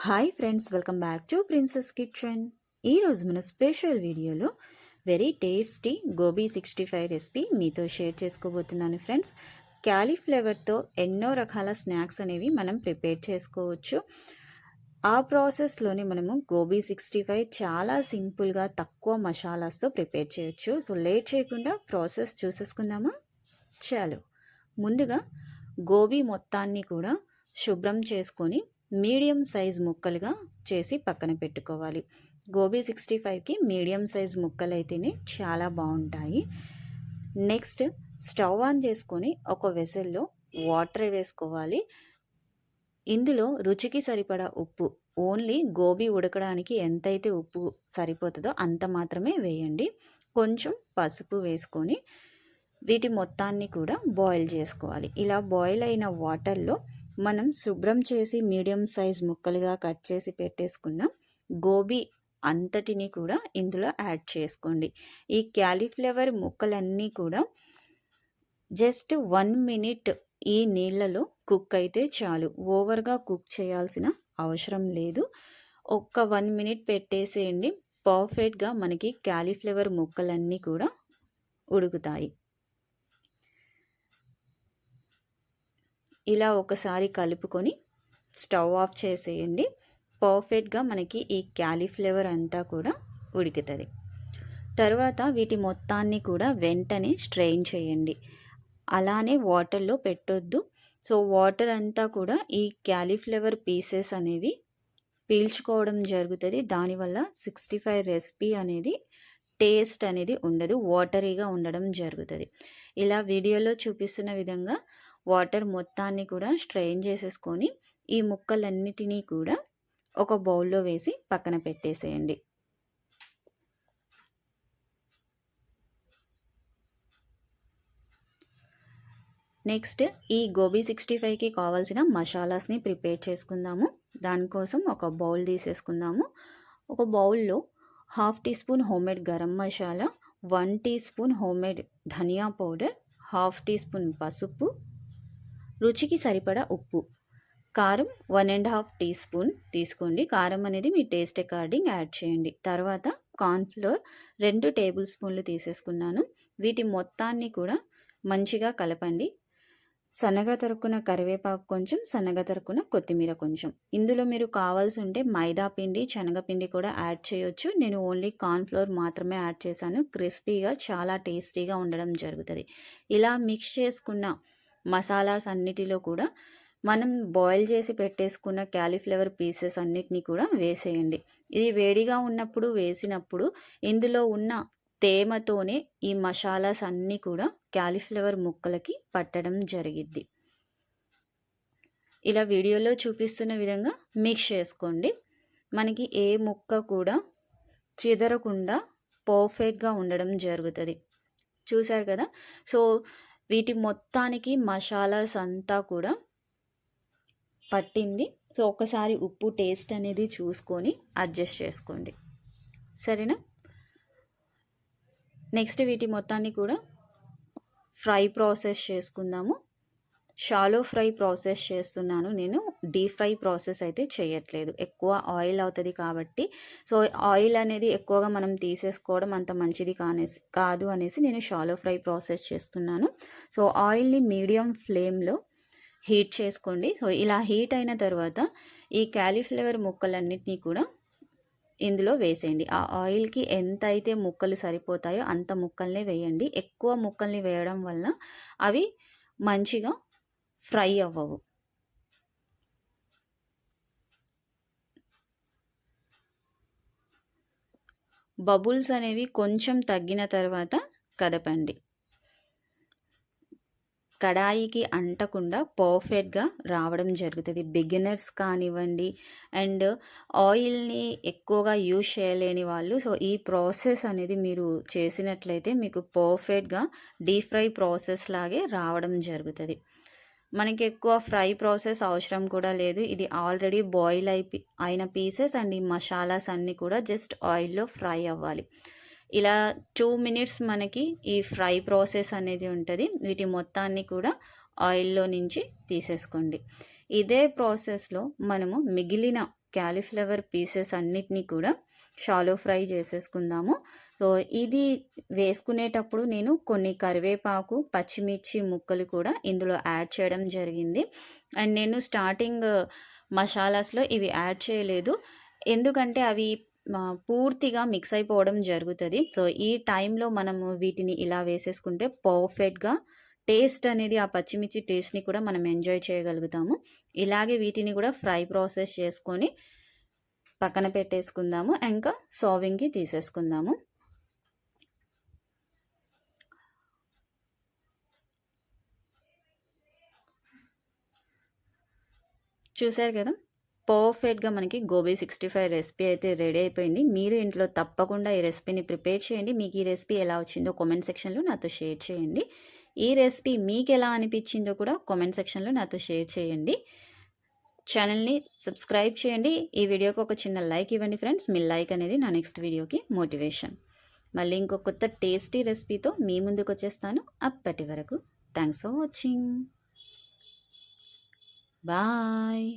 Hi friends, welcome back to princess kitchen. ఈరోజు మన special వీడియోలో వెరీ టేస్టీ గోబీ 65 రెసిపీ మీతో షేర్ చేసుకోబోతున్నాను ఫ్రెండ్స్. క్యాలీఫ్లవర్తో ఎన్నో రకాల స్నాక్స్ అనేవి మనం ప్రిపేర్ చేసుకోవచ్చు. ఆ ప్రాసెస్లోనే మనము గోబీ 65 చాలా సింపుల్గా తక్కువ మసాలాస్తో ప్రిపేర్ చేయొచ్చు. సో లేట్ చేయకుండా ప్రాసెస్ చూసేసుకుందామా? చాలు. ముందుగా గోబీ మొత్తాన్ని కూడా శుభ్రం చేసుకొని మీడియం సైజ్ ముక్కలుగా చేసి పక్కన పెట్టుకోవాలి. గోబీ 65కి మీడియం సైజ్ ముక్కలు అయితేనే చాలా బాగుంటాయి. నెక్స్ట్ స్టవ్ ఆన్ చేసుకొని ఒక వెసల్లో వాటర్ వేసుకోవాలి. ఇందులో రుచికి సరిపడా ఉప్పు, ఓన్లీ గోబీ ఉడకడానికి ఎంతైతే ఉప్పు సరిపోతుందో అంత మాత్రమే వేయండి. కొంచెం పసుపు వేసుకొని వీటి మొత్తాన్ని కూడా బాయిల్ చేసుకోవాలి. ఇలా బాయిల్ అయిన వాటర్లో మనం శుభ్రం చేసి మీడియం సైజ్ ముక్కలుగా కట్ చేసి పెట్టేసుకున్న గోబీ అంతటిని కూడా ఇందులో యాడ్ చేసుకోండి. ఈ క్యాలీఫ్లవర్ ముక్కలన్నీ కూడా జస్ట్ 1 మినిట్ ఈ నీళ్ళలో కుక్ అయితే చాలు. ఓవర్గా కుక్ చేయాల్సిన అవసరం లేదు. ఒక్క 1 మినిట్ పెట్టేసేయండి. పర్ఫెక్ట్గా మనకి క్యాలీఫ్లవర్ ముక్కలన్నీ కూడా ఉడుకుతాయి. ఇలా ఒకసారి కలుపుకొని స్టవ్ ఆఫ్ చేసేయండి. పర్ఫెక్ట్గా మనకి ఈ క్యాలీఫ్లవర్ అంతా కూడా ఉడుకుతుంది. తర్వాత వీటి మొత్తాన్ని కూడా వెంటనే స్ట్రెయిన్ చేయండి. అలానే వాటర్లో పెట్టొద్దు. సో వాటర్ అంతా కూడా ఈ క్యాలీఫ్లవర్ పీసెస్ అనేవి పీల్చుకోవడం జరుగుతుంది. దానివల్ల 65 రెసిపీ అనేది టేస్ట్ అనేది ఉండదు, వాటరీగా ఉండడం జరుగుతుంది. ఇలా వీడియోలో చూపిస్తున్న విధంగా వాటర్ మొత్తాన్ని కూడా స్ట్రెయిన్ చేసేసుకొని ఈ ముక్కలన్నిటినీ కూడా ఒక బౌల్లో వేసి పక్కన పెట్టేసేయండి. నెక్స్ట్ ఈ గోబీ 65కి కావాల్సిన మసాలాస్ని ప్రిపేర్ చేసుకుందాము. దానికోసం ఒక బౌల్ తీసేసుకుందాము. ఒక బౌల్లో 1/2 teaspoon homemade garam masala, 1 teaspoon homemade ధనియా పౌడర్, 1/2 టీ స్పూన్ పసుపు, రుచికి సరిపడా ఉప్పు, కారం 1.5 టీ స్పూన్ తీసుకోండి. కారం అనేది మీ టేస్ట్ అకార్డింగ్ యాడ్ చేయండి. తర్వాత కార్న్ఫ్లోర్ 2 టేబుల్ స్పూన్లు తీసేసుకున్నాను. వీటి మొత్తాన్ని కూడా మంచిగా కలపండి. సన్నగా తరుక్కున్న కరివేపాకు కొంచెం, సన్నగా తరుక్కున్న కొత్తిమీర కొంచెం. ఇందులో మీరు కావాల్సి ఉంటే మైదా పిండి, శనగపిండి కూడా యాడ్ చేయొచ్చు. నేను ఓన్లీ కార్న్ఫ్లోర్ మాత్రమే యాడ్ చేశాను. క్రిస్పీగా చాలా టేస్టీగా ఉండడం జరుగుతుంది. ఇలా మిక్స్ చేసుకున్న మసాలాస్ అన్నిటిలో కూడా మనం బాయిల్ చేసి పెట్టేసుకున్న క్యాలీఫ్లవర్ పీసెస్ అన్నిటినీ కూడా వేసేయండి. ఇది వేడిగా ఉన్నప్పుడు వేసినప్పుడు ఇందులో ఉన్న తేమతోనే ఈ మసాలాస్ అన్నీ కూడా క్యాలీఫ్లవర్ ముక్కలకి పట్టడం జరిగిద్ది. ఇలా వీడియోలో చూపిస్తున్న విధంగా మిక్స్ చేసుకోండి. మనకి ఏ ముక్క కూడా చెదరకుండా పర్ఫెక్ట్గా ఉండడం జరుగుతుంది. చూసారు కదా? సో వీటి మొత్తానికి మసాలాస్ అంతా కూడా పట్టింది. సో ఒకసారి ఉప్పు టేస్ట్ అనేది చూసుకొని అడ్జస్ట్ చేసుకోండి, సరేనా? నెక్స్ట్ వీటి మొత్తాన్ని కూడా ఫ్రై ప్రాసెస్ చేసుకుందాము. షాలో ఫ్రై ప్రాసెస్ చేస్తున్నాను నేను, డీప్ ఫ్రై ప్రాసెస్ అయితే చేయట్లేదు. ఎక్కువ ఆయిల్ అవుతుంది కాబట్టి, సో ఆయిల్ అనేది ఎక్కువగా మనం తీసేసుకోవడం అంత మంచిది కాదు అనేసి నేను షాలో ఫ్రై ప్రాసెస్ చేస్తున్నాను. సో ఆయిల్ని మీడియం ఫ్లేమ్లో హీట్ చేసుకోండి. సో ఇలా హీట్ అయిన తర్వాత ఈ క్యాలీఫ్లవర్ ముక్కలన్నిటినీ కూడా ఇందులో వేసేయండి. ఆ ఆయిల్కి ఎంత అయితే ముక్కలు సరిపోతాయో అంత ముక్కల్ని వేయండి. ఎక్కువ ముక్కల్ని వేయడం వల్ల అవి మంచిగా ఫ్రై అవ్వవు. బబుల్స్ అనేవి కొంచెం తగ్గిన తర్వాత కదపండి. కడాయికి అంటకుండా పర్ఫెక్ట్గా రావడం జరుగుతుంది. బిగినర్స్ కానివ్వండి అండ్ ఆయిల్ని ఎక్కువగా యూజ్ చేయలేని వాళ్ళు, సో ఈ ప్రాసెస్ అనేది మీరు చేసినట్లయితే మీకు పర్ఫెక్ట్గా డీప్ ఫ్రై ప్రాసెస్ లాగే రావడం జరుగుతుంది. మనకి ఎక్కువ ఫ్రై ప్రాసెస్ అవసరం కూడా లేదు. ఇది ఆల్రెడీ బాయిల్ అయిన పీసెస్ అండ్ ఈ మసాలాస్ అన్నీ కూడా జస్ట్ ఆయిల్లో ఫ్రై అవ్వాలి. ఇలా 2 మినిట్స్ మనకి ఈ ఫ్రై ప్రాసెస్ అనేది ఉంటుంది. వీటి మొత్తాన్ని కూడా ఆయిల్లో నుంచి తీసేసుకోండి. ఇదే ప్రాసెస్లో మనము మిగిలిన క్యాలీఫ్లవర్ పీసెస్ అన్నిటినీ కూడా షాలో ఫ్రై చేసేసుకుందాము. సో ఇది వేసుకునేటప్పుడు నేను కొన్ని కరివేపాకు, పచ్చిమిర్చి ముక్కలు కూడా ఇందులో యాడ్ చేయడం జరిగింది. అండ్ నేను స్టార్టింగ్ మసాలాస్లో ఇవి యాడ్ చేయలేదు, ఎందుకంటే అవి పూర్తిగా మిక్స్ అయిపోవడం జరుగుతుంది. సో ఈ టైంలో మనము వీటిని ఇలా వేసేసుకుంటే పర్ఫెక్ట్గా టేస్ట్ అనేది, ఆ పచ్చిమిర్చి టేస్ట్ని కూడా మనం ఎంజాయ్ చేయగలుగుతాము. ఇలాగే వీటిని కూడా ఫ్రై ప్రాసెస్ చేసుకొని పక్కన పెట్టేసుకుందాము. ఇంకా సర్వింగ్కి తీసేసుకుందాము. చూసారు కదా, పర్ఫెక్ట్గా మనకి గోబీ 65 రెసిపీ అయితే రెడీ అయిపోయింది. మీరు ఇంట్లో తప్పకుండా ఈ రెసిపీని ప్రిపేర్ చేయండి. మీకు ఈ రెసిపీ ఎలా వచ్చిందో కామెంట్ సెక్షన్లో నాతో షేర్ చేయండి. ఈ రెసిపీ మీకు ఎలా అనిపించిందో కూడా కామెంట్ సెక్షన్లో నాతో షేర్ చేయండి. ఛానల్ని సబ్స్క్రైబ్ చేయండి. ఈ వీడియోకి ఒక చిన్న లైక్ ఇవ్వండి ఫ్రెండ్స్. మీ లైక్ అనేది నా నెక్స్ట్ వీడియోకి మోటివేషన్. మళ్ళీ ఇంకో కొత్త టేస్టీ రెసిపీతో మీ ముందుకు వచ్చేస్తాను. అప్పటి వరకు థ్యాంక్స్ ఫర్ వాచింగ్. బాయ్.